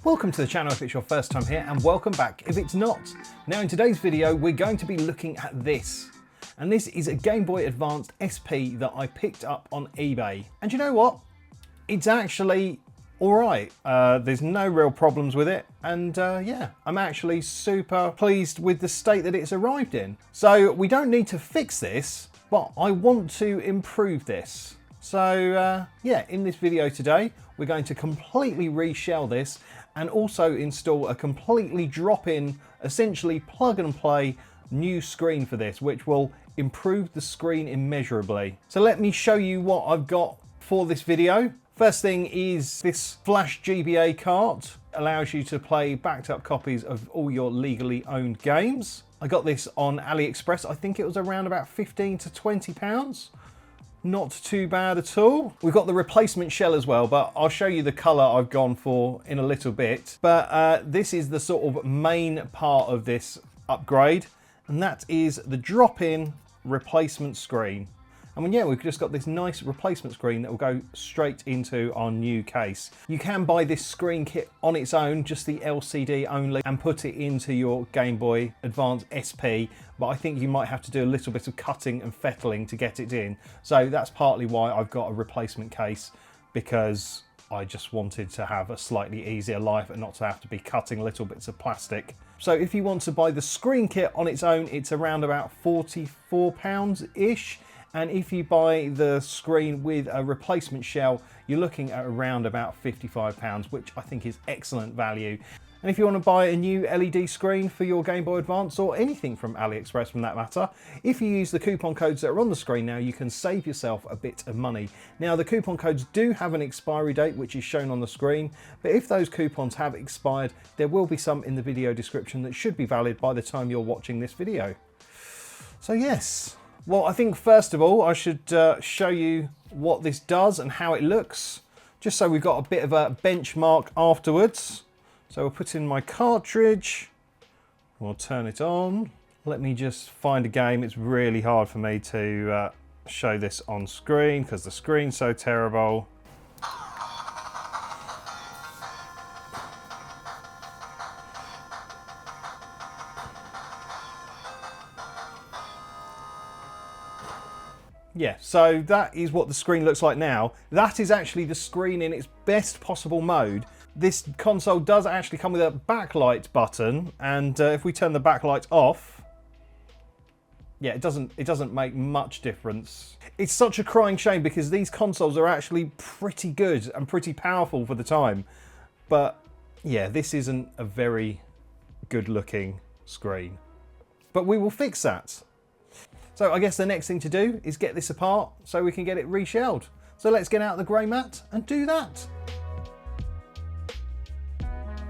Welcome to the channel if it's your first time here, and welcome back if it's not. Now in today's video we're going to be looking at this. And this is a GameBoy Advance SP that I picked up on eBay. And you know what? It's actually alright. There's no real problems with it. And yeah, I'm actually super pleased with the state that it's arrived in. So we don't need to fix this, but I want to improve this. So yeah, in this video today, we're going to completely reshell this and also install a completely drop-in, essentially plug and play new screen for this, which will improve the screen immeasurably. So let me show you what I've got for this video. First thing is this flash GBA cart. Allows you to play backed up copies of all your legally owned games. I got this on AliExpress. I think it was around about 15 to 20 pounds. Not too bad at all. We've got the replacement shell as well, but I'll show you the color I've gone for in a little bit. But this is the sort of main part of this upgrade, and that is the drop-in replacement screen. And yeah, we've just got this nice replacement screen that will go straight into our new case. You can buy this screen kit on its own, just the LCD only, and put it into your Game Boy Advance SP, but I think you might have to do a little bit of cutting and fettling to get it in. So that's partly why I've got a replacement case, because I just wanted to have a slightly easier life and not to have to be cutting little bits of plastic. So if you want to buy the screen kit on its own, it's around about £44-ish. And if you buy the screen with a replacement shell, you're looking at around about £55, which I think is excellent value. And if you want to buy a new LED screen for your Game Boy Advance, or anything from AliExpress from that matter, if you use the coupon codes that are on the screen now, you can save yourself a bit of money. Now the coupon codes do have an expiry date, which is shown on the screen, but if those coupons have expired, there will be some in the video description that should be valid by the time you're watching this video. So yes. Well, I think first of all, I should show you what this does and how it looks, just so we've got a bit of a benchmark afterwards. So we'll put in my cartridge, we'll turn it on. Let me just find a game. It's really hard for me to show this on screen because the screen's so terrible. Yeah, so that is what the screen looks like now. That is actually the screen in its best possible mode. This console does actually come with a backlight button, and if we turn the backlight off, yeah, it doesn't make much difference. It's such a crying shame because these consoles are actually pretty good and pretty powerful for the time. But yeah, this isn't a very good looking screen. But we will fix that. So I guess the next thing to do is get this apart so we can get it reshelled. So let's get out the grey mat and do that.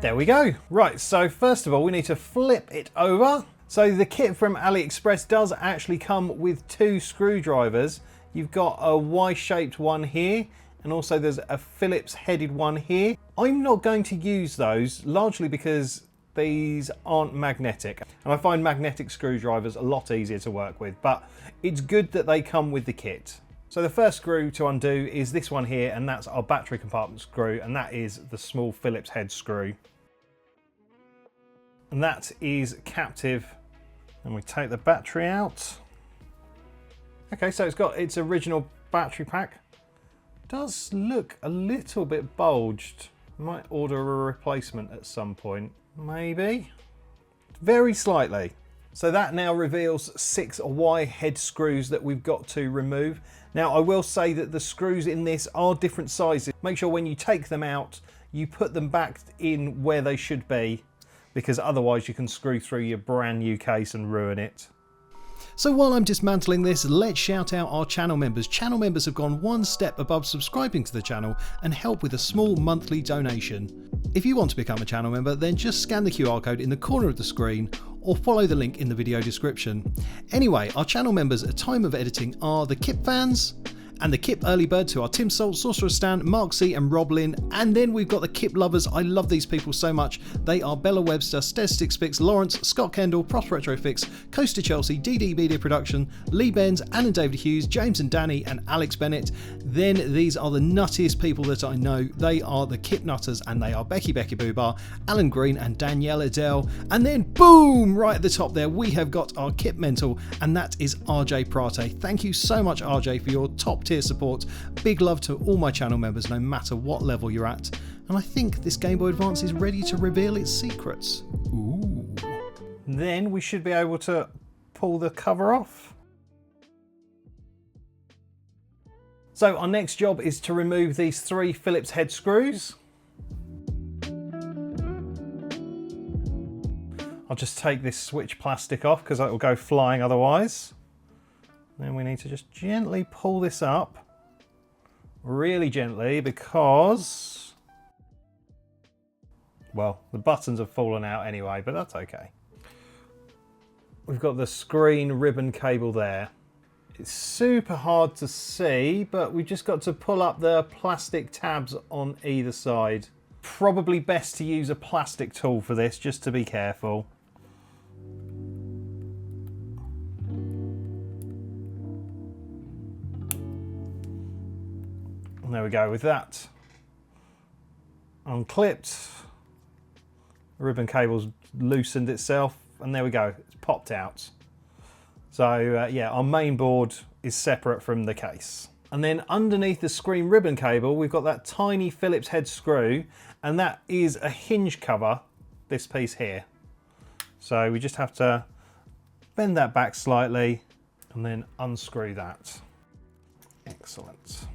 There we go. Right, so first of all, we need to flip it over. So the kit from AliExpress does actually come with two screwdrivers. You've got a Y-shaped one here, and also there's a Phillips headed one here. I'm not going to use those, largely because these aren't magnetic, and I find magnetic screwdrivers a lot easier to work with, but it's good that they come with the kit. So the first screw to undo is this one here, and that's our battery compartment screw, and that is the small Phillips head screw. And that is captive, and we take the battery out. Okay, so it's got its original battery pack. Does look a little bit bulged. Might order a replacement at some point. Maybe. Very slightly. So that now reveals 6 Y head screws that we've got to remove. Now I will say that the screws in this are different sizes. Make sure when you take them out, you put them back in where they should be, because otherwise you can screw through your brand new case and ruin it. So while I'm dismantling this, let's shout out our channel members. Channel members have gone one step above subscribing to the channel and help with a small monthly donation. If you want to become a channel member, then just scan the QR code in the corner of the screen or follow the link in the video description. Anyway, our channel members at time of editing are the Kip Fans, And the Kip early birds who are Tim Salt, Sorcerer Stan, Mark C and Rob Lynn. And then we've got the Kip lovers. I love these people so much. They are Bella Webster, Stez Sixfix, Lawrence, Scott Kendall, Prof Retrofix, Coaster Chelsea, DD Media Production, Lee Benz, Alan David Hughes, James and Danny and Alex Bennett. Then these are the nuttiest people that I know. They are the Kip nutters and they are Becky Boobar, Alan Green and Danielle Adele. And then boom, right at the top there we have got our Kip mentor, and that is RJ Prate. Thank you so much RJ for your top tier support. Big love to all my channel members no matter what level you're at. And I think this Game Boy Advance is ready to reveal its secrets. Ooh. Then we should be able to pull the cover off. So our next job is to remove these 3 Phillips head screws. I'll just take this switch plastic off because it will go flying otherwise. Then we need to just gently pull this up. Really gently because, well, the buttons have fallen out anyway, but that's okay. We've got the screen ribbon cable there. It's super hard to see, but we've just got to pull up the plastic tabs on either side. Probably best to use a plastic tool for this, just to be careful. And there we go with that. Unclipped. The ribbon cable's loosened itself, and there we go, it's popped out. So yeah, our main board is separate from the case. And then underneath the screen ribbon cable, we've got that tiny Phillips head screw, and that is a hinge cover, this piece here. So we just have to bend that back slightly and then unscrew that. Excellent.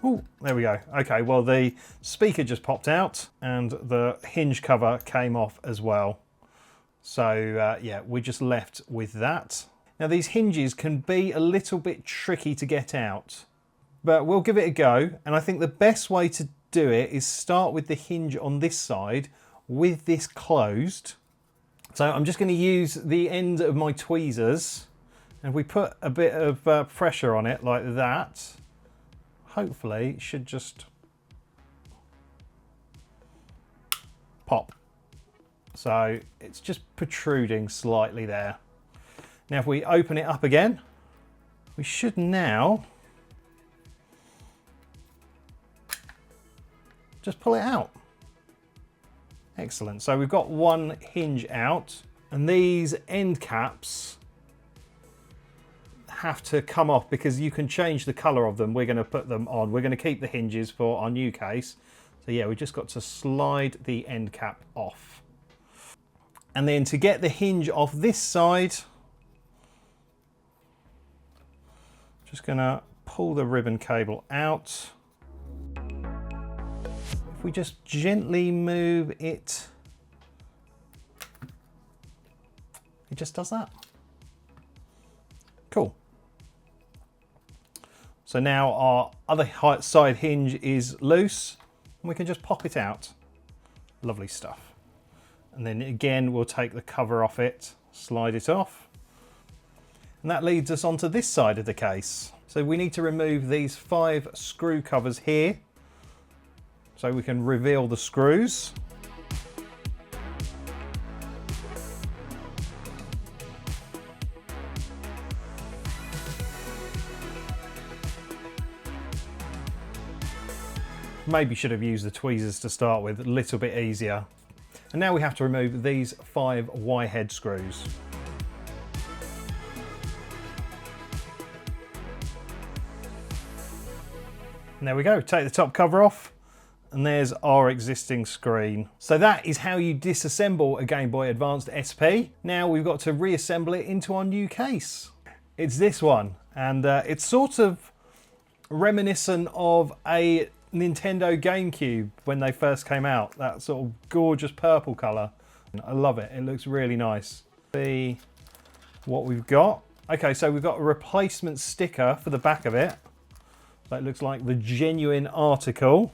Oh, there we go. Okay, well the speaker just popped out and the hinge cover came off as well. So yeah, we're just left with that. Now these hinges can be a little bit tricky to get out, but we'll give it a go. And I think the best way to do it is start with the hinge on this side with this closed. So I'm just going to use the end of my tweezers, and we put a bit of pressure on it like that. Hopefully it should just pop. So it's just protruding slightly there. Now if we open it up again, we should now just pull it out. Excellent. So we've got one hinge out, and these end caps have to come off because you can change the color of them. We're going to put them on. We're going to keep the hinges for our new case. So yeah, we just got to slide the end cap off. And then to get the hinge off this side, just going to pull the ribbon cable out. If we just gently move it, it just does that. Cool. So now our other side hinge is loose and we can just pop it out. Lovely stuff. And then again, we'll take the cover off it, slide it off. And that leads us onto this side of the case. So we need to remove these 5 screw covers here so we can reveal the screws. Maybe should have used the tweezers to start with, a little bit easier. And now we have to remove these 5 Y-head screws. And there we go, take the top cover off, and there's our existing screen. So that is how you disassemble a Game Boy Advance SP. Now we've got to reassemble it into our new case. It's this one, and it's sort of reminiscent of a Nintendo GameCube when they first came out. That sort of gorgeous purple colour. I love it, it looks really nice. See what we've got. Okay, so we've got a replacement sticker for the back of it. So it looks like the genuine article.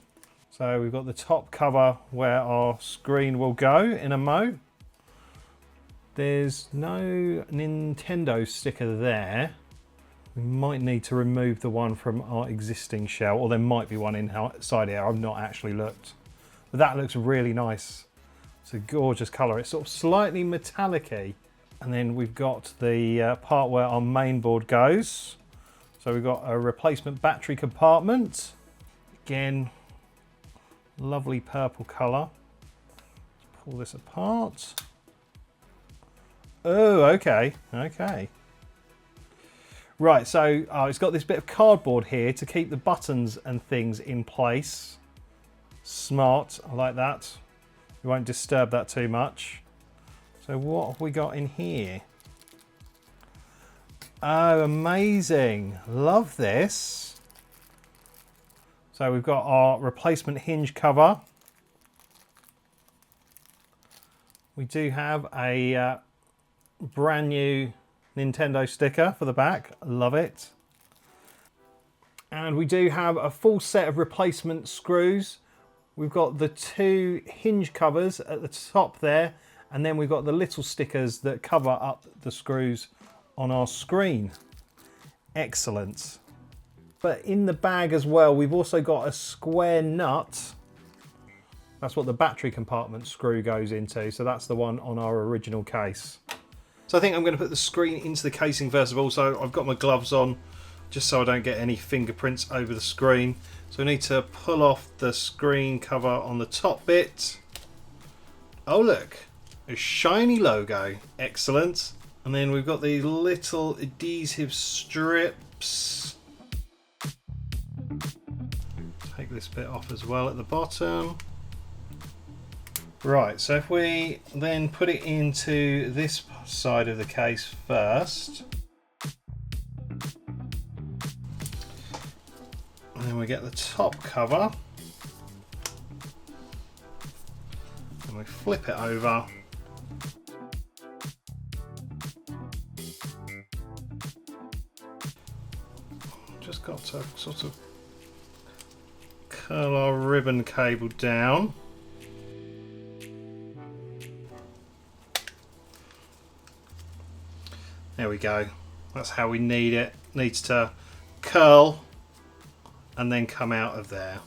So we've got the top cover where our screen will go in a mo. There's no Nintendo sticker there. We might need to remove the one from our existing shell, or there might be one inside here. I've not actually looked. But that looks really nice. It's a gorgeous colour. It's sort of slightly metallic-y. And then we've got the part where our mainboard goes. So we've got a replacement battery compartment. Again, lovely purple colour. Pull this apart. Oh, okay, okay. Right, so it's got this bit of cardboard here to keep the buttons and things in place. Smart, I like that. We won't disturb that too much. So what have we got in here? Oh, amazing. Love this. So we've got our replacement hinge cover. We do have a brand new Nintendo sticker for the back. Love it. And we do have a full set of replacement screws. We've got the 2 hinge covers at the top there, and then we've got the little stickers that cover up the screws on our screen. Excellent. But in the bag as well, we've also got a square nut. That's what the battery compartment screw goes into. So that's the one on our original case. So I think I'm going to put the screen into the casing first of all. So I've got my gloves on just so I don't get any fingerprints over the screen. So I need to pull off the screen cover on the top bit. Oh look, a shiny logo. Excellent. And then we've got these little adhesive strips. Take this bit off as well at the bottom. Right, so if we then put it into this side of the case first. And then we get the top cover. And we flip it over. Just got to sort of curl our ribbon cable down. There we go. That's how we need it. Needs to curl and then come out of there.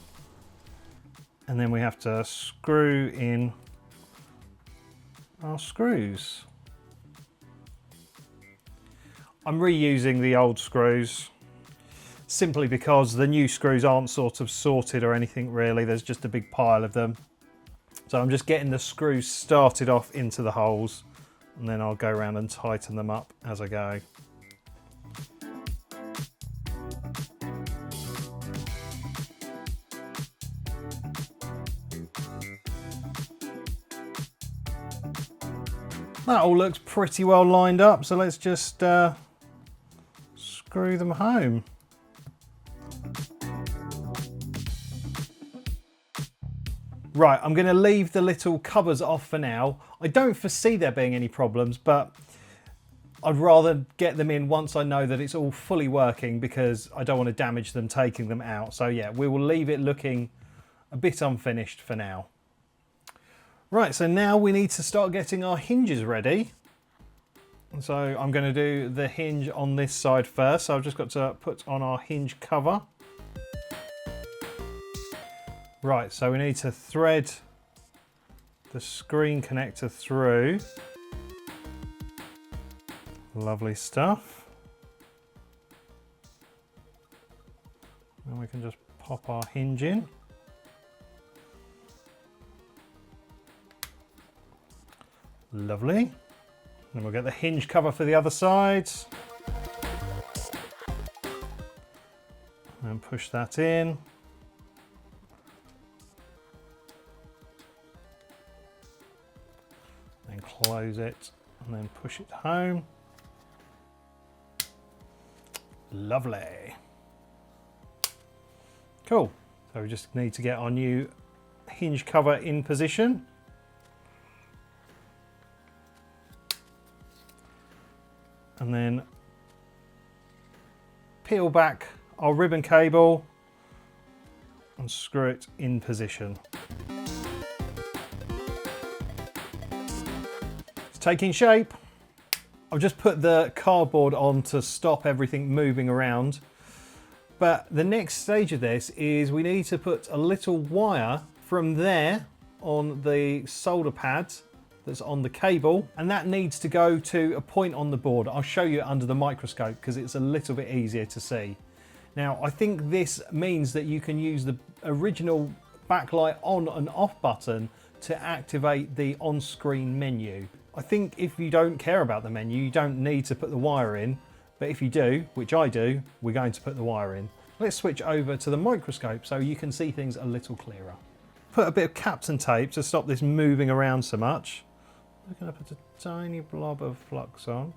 And then we have to screw in our screws. I'm reusing the old screws simply because the new screws aren't sort of sorted or anything really. There's just a big pile of them. So I'm just getting the screws started off into the holes, and then I'll go around and tighten them up as I go. That all looks pretty well lined up, so let's just screw them home. Right, I'm going to leave the little covers off for now. I don't foresee there being any problems, but I'd rather get them in once I know that it's all fully working, because I don't want to damage them taking them out. So yeah, we will leave it looking a bit unfinished for now. Right, so now we need to start getting our hinges ready. So I'm going to do the hinge on this side first. So I've just got to put on our hinge cover. Right, so we need to thread the screen connector through. Lovely stuff. And we can just pop our hinge in. Lovely. Then we'll get the hinge cover for the other side. And push that in. Then close it and then push it home. Lovely. Cool. So we just need to get our new hinge cover in position. And then peel back our ribbon cable and screw it in position. It's taking shape. I've just put the cardboard on to stop everything moving around. But the next stage of this is we need to put a little wire from there on the solder pad that's on the cable, and that needs to go to a point on the board. I'll show you it under the microscope because it's a little bit easier to see. Now, I think this means that you can use the original backlight on and off button to activate the on-screen menu. I think if you don't care about the menu, you don't need to put the wire in, but if you do, which I do, we're going to put the wire in. Let's switch over to the microscope so you can see things a little clearer. Put a bit of Captain tape to stop this moving around so much. I'm going to put a tiny blob of flux on.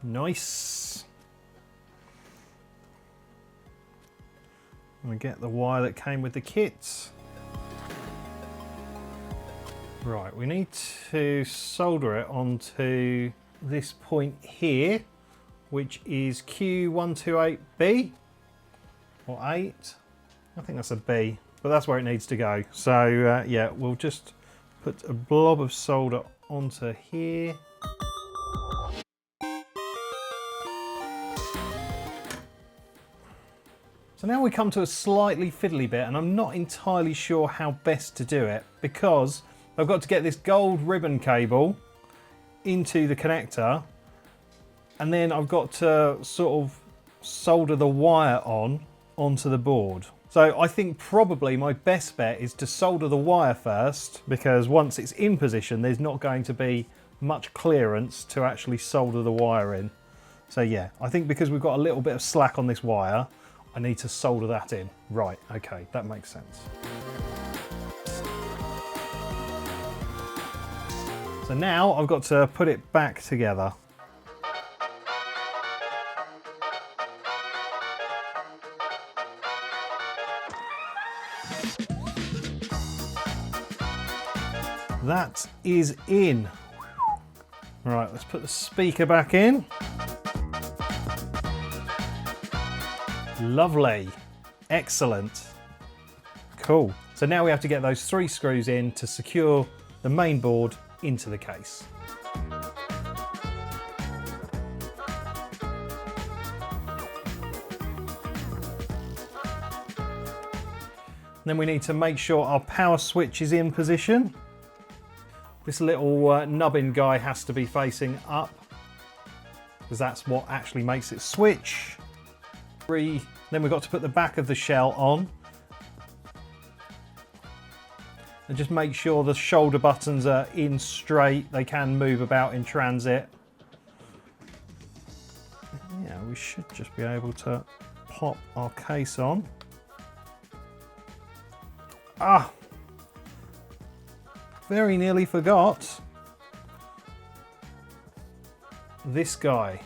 Nice. And we get the wire that came with the kit. Right, we need to solder it onto this point here, which is Q128B or 8. I think that's a B, but that's where it needs to go. So yeah, we'll just put a blob of solder onto here. So now we come to a slightly fiddly bit, and I'm not entirely sure how best to do it because I've got to get this gold ribbon cable into the connector, and then I've got to sort of solder the wire onto the board. So I think probably my best bet is to solder the wire first, because once it's in position, there's not going to be much clearance to actually solder the wire in. So yeah, I think because we've got a little bit of slack on this wire, I need to solder that in. Right, okay, that makes sense. So now I've got to put it back together. That is in. Right, let's put the speaker back in. Lovely, excellent, cool. So now we have to get those 3 screws in to secure the main board into the case. Then we need to make sure our power switch is in position. This little nubbin guy has to be facing up because that's what actually makes it switch. Then we've got to put the back of the shell on. And just make sure the shoulder buttons are in straight. They can move about in transit. Yeah, we should just be able to pop our case on. Ah! Very nearly forgot this guy.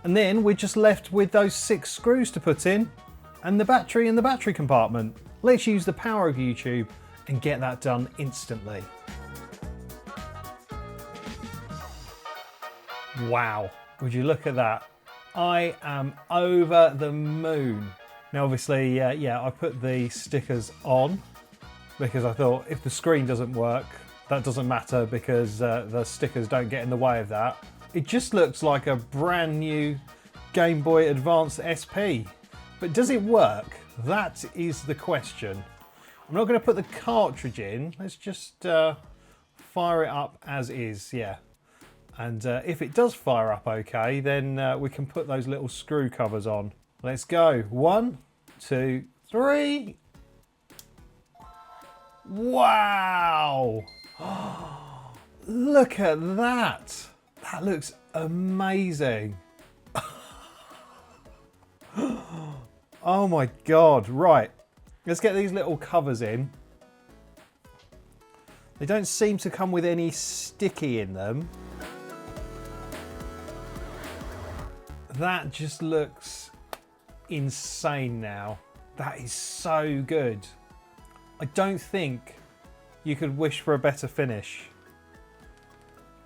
And then we're just left with those 6 screws to put in and the battery in the battery compartment. Let's use the power of YouTube and get that done instantly. Wow, would you look at that? I am over the moon. Now obviously, yeah, I put the stickers on because I thought if the screen doesn't work, that doesn't matter because the stickers don't get in the way of that. It just looks like a brand new Game Boy Advance SP. But does it work? That is the question. I'm not going to put the cartridge in. Let's just fire it up as is, yeah. And if it does fire up okay, then we can put those little screw covers on. Let's go. 1, 2, 3. Wow! Look at that! That looks amazing. Oh my God, right. Let's get these little covers in. They don't seem to come with any sticky in them. That just looks insane now. That is so good. I don't think you could wish for a better finish.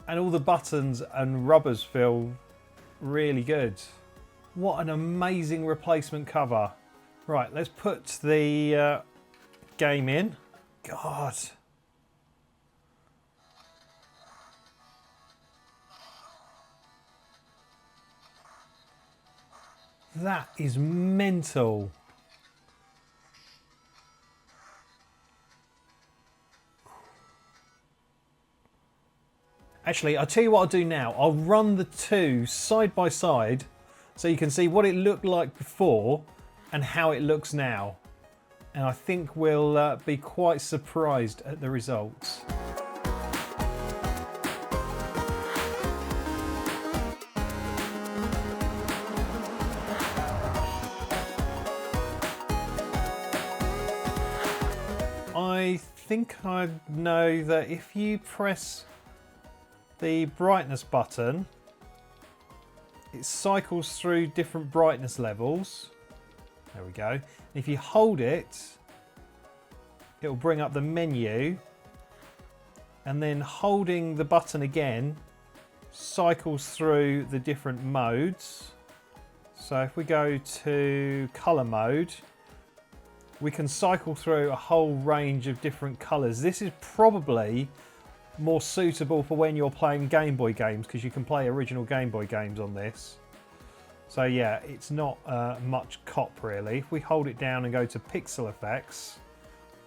And all the buttons and rubbers feel really good. What an amazing replacement cover. Right, let's put the game in. God. That is mental. Actually, I'll tell you what I'll do now. I'll run the two side by side so you can see what it looked like before and how it looks now. And I think we'll be quite surprised at the results. I think I know that if you press the brightness button, it cycles through different brightness levels. There we go. If you hold it, it will bring up the menu, and then holding the button again cycles through the different modes. So if we go to color mode, we can cycle through a whole range of different colors. This is probably more suitable for when you're playing Game Boy games, because you can play original Game Boy games on this. So yeah, it's not much cop really. If we hold it down and go to pixel effects,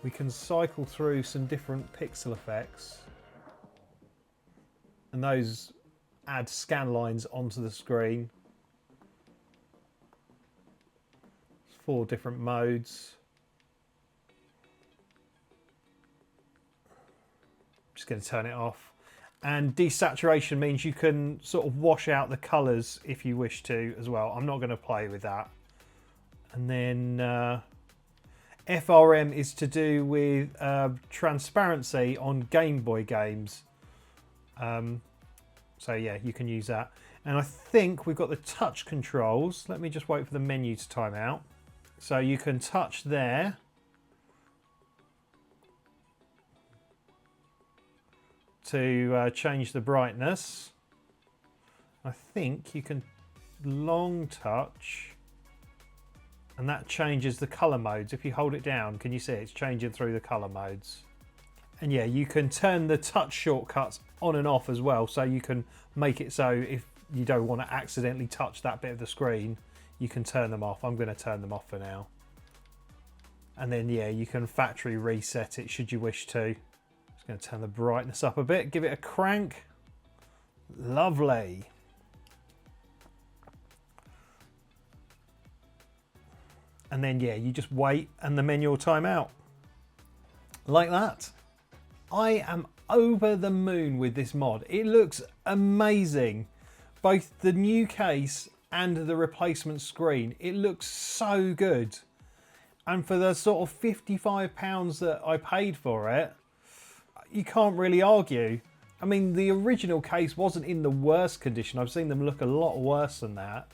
we can cycle through some different pixel effects, and those add scan lines onto the screen. 4 different modes. Just going to turn it off. And desaturation means you can sort of wash out the colours if you wish to as well. I'm not going to play with that. And then FRM is to do with transparency on Game Boy games. So yeah, you can use that. And I think we've got the touch controls. Let me just wait for the menu to time out. So you can touch there. To change the brightness. I think you can long touch, and that changes the color modes. If you hold it down, can you see it's changing through the color modes? And yeah, you can turn the touch shortcuts on and off as well, so you can make it so if you don't want to accidentally touch that bit of the screen, you can turn them off. I'm going to turn them off for now. And then yeah, you can factory reset it should you wish to. Going to turn the brightness up a bit, give it a crank. Lovely. And then yeah, you just wait and the menu will time out. Like that. I am over the moon with this mod. It looks amazing. Both the new case and the replacement screen. It looks so good. And for the sort of £55 that I paid for it, you can't really argue. I mean, the original case wasn't in the worst condition. I've seen them look a lot worse than that.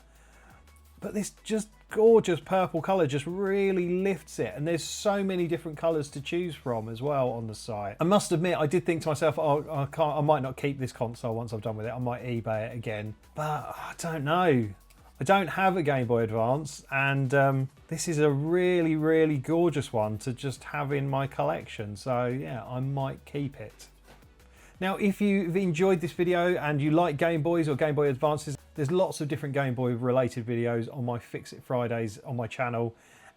But this just gorgeous purple colour just really lifts it. And there's so many different colours to choose from as well on the site. I must admit, I did think to myself, oh, I might not keep this console once I've done with it. I might eBay it again. But I don't know. I don't have a Game Boy Advance, and this is a really, really gorgeous one to just have in my collection. So yeah, I might keep it. Now, if you've enjoyed this video and you like Game Boys or Game Boy Advances, there's lots of different Game Boy related videos on my Fix It Fridays on my channel.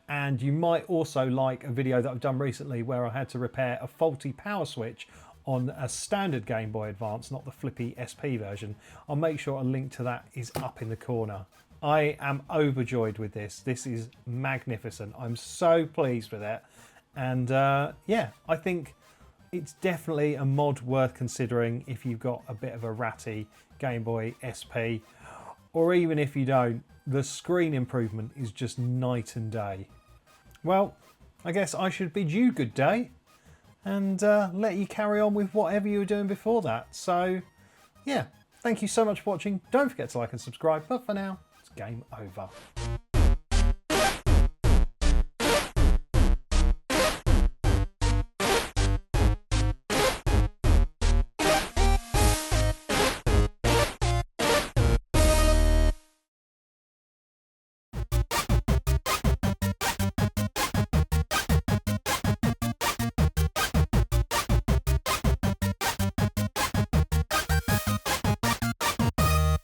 And you might also like a video that I've done recently where I had to repair a faulty power switch on a standard Game Boy Advance, not the flippy SP version. I'll make sure a link to that is up in the corner. I am overjoyed with this. This is magnificent. I'm so pleased with it. And yeah, I think it's definitely a mod worth considering if you've got a bit of a ratty Game Boy SP, or even if you don't. The screen improvement is just night and day. Well, I guess I should bid you good day and let you carry on with whatever you were doing before that. So yeah, thank you so much for watching. Don't forget to like and subscribe, but for now, it's game over.